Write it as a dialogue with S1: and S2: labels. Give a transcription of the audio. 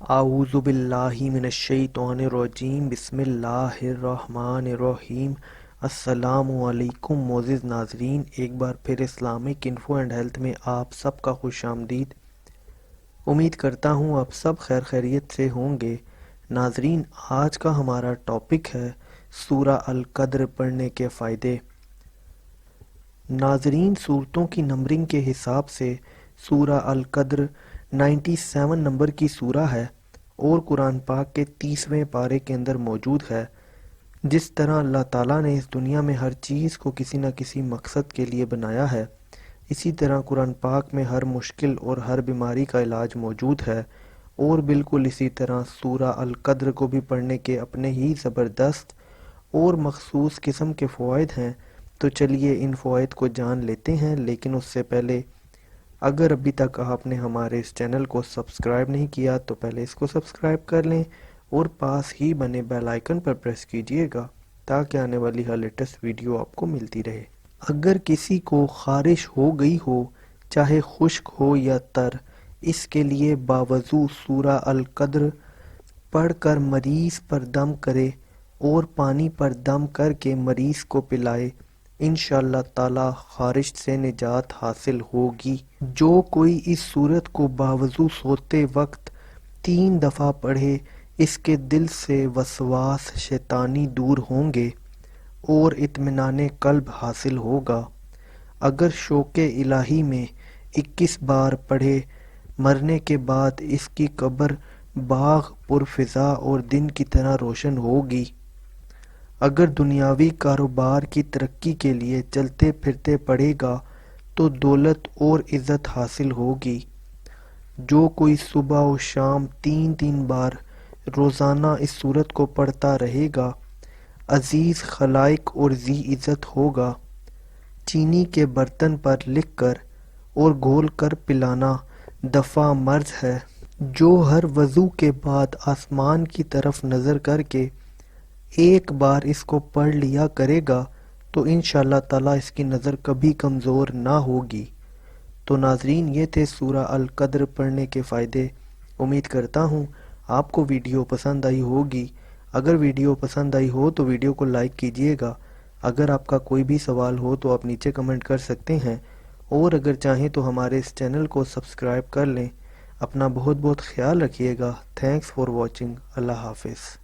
S1: اعوذ باللہ من الشیطان الرجیم بسم اللہ الرحمن الرحیم۔ السلام علیکم معزز ناظرین، ایک بار پھر اسلامک انفو اینڈ ہیلتھ میں آپ سب کا خوش آمدید۔ امید کرتا ہوں آپ سب خیر خیریت سے ہوں گے۔ ناظرین، آج کا ہمارا ٹاپک ہے سورہ القدر پڑھنے کے فائدے۔ ناظرین، سورتوں کی نمبرنگ کے حساب سے سورہ القدر 97 نمبر کی سورہ ہے اور قرآن پاک کے 30ویں پارے کے اندر موجود ہے۔ جس طرح اللہ تعالیٰ نے اس دنیا میں ہر چیز کو کسی نہ کسی مقصد کے لیے بنایا ہے، اسی طرح قرآن پاک میں ہر مشکل اور ہر بیماری کا علاج موجود ہے، اور بالکل اسی طرح سورہ القدر کو بھی پڑھنے کے اپنے ہی زبردست اور مخصوص قسم کے فوائد ہیں۔ تو چلیے ان فوائد کو جان لیتے ہیں، لیکن اس سے پہلے اگر ابھی تک آپ نے ہمارے اس چینل کو سبسکرائب نہیں کیا تو پہلے اس کو سبسکرائب کر لیں اور پاس ہی بنے بیل آئیکن پر پریس کیجئے گا تاکہ آنے والی ہر لیٹسٹ ویڈیو آپ کو ملتی رہے۔ اگر کسی کو خارش ہو گئی ہو، چاہے خشک ہو یا تر، اس کے لیے باوضو سورہ القدر پڑھ کر مریض پر دم کرے اور پانی پر دم کر کے مریض کو پلائے، انشاءاللہ تعالی خارش سے نجات حاصل ہوگی۔ جو کوئی اس سورت کو باوضو سوتے وقت 3 دفعہ پڑھے، اس کے دل سے وسواس شیطانی دور ہوں گے اور اطمینان قلب حاصل ہوگا۔ اگر شوق الہی میں 21 بار پڑھے، مرنے کے بعد اس کی قبر باغ پرفضا اور دن کی طرح روشن ہوگی۔ اگر دنیاوی کاروبار کی ترقی کے لیے چلتے پھرتے پڑھے گا تو دولت اور عزت حاصل ہوگی۔ جو کوئی صبح و شام 3 بار روزانہ اس سورت کو پڑھتا رہے گا، عزیز خلائق اور ذی عزت ہوگا۔ چینی کے برتن پر لکھ کر اور گھول کر پلانا دفع مرض ہے۔ جو ہر وضو کے بعد آسمان کی طرف نظر کر کے ایک بار اس کو پڑھ لیا کرے گا تو انشاءاللہ تعالی اس کی نظر کبھی کمزور نہ ہوگی۔ تو ناظرین، یہ تھے سورہ القدر پڑھنے کے فائدے۔ امید کرتا ہوں آپ کو ویڈیو پسند آئی ہوگی۔ اگر ویڈیو پسند آئی ہو تو ویڈیو کو لائک کیجئے گا۔ اگر آپ کا کوئی بھی سوال ہو تو آپ نیچے کمنٹ کر سکتے ہیں، اور اگر چاہیں تو ہمارے اس چینل کو سبسکرائب کر لیں۔ اپنا بہت بہت خیال رکھیے گا۔ Thanks for watching. اللہ حافظ۔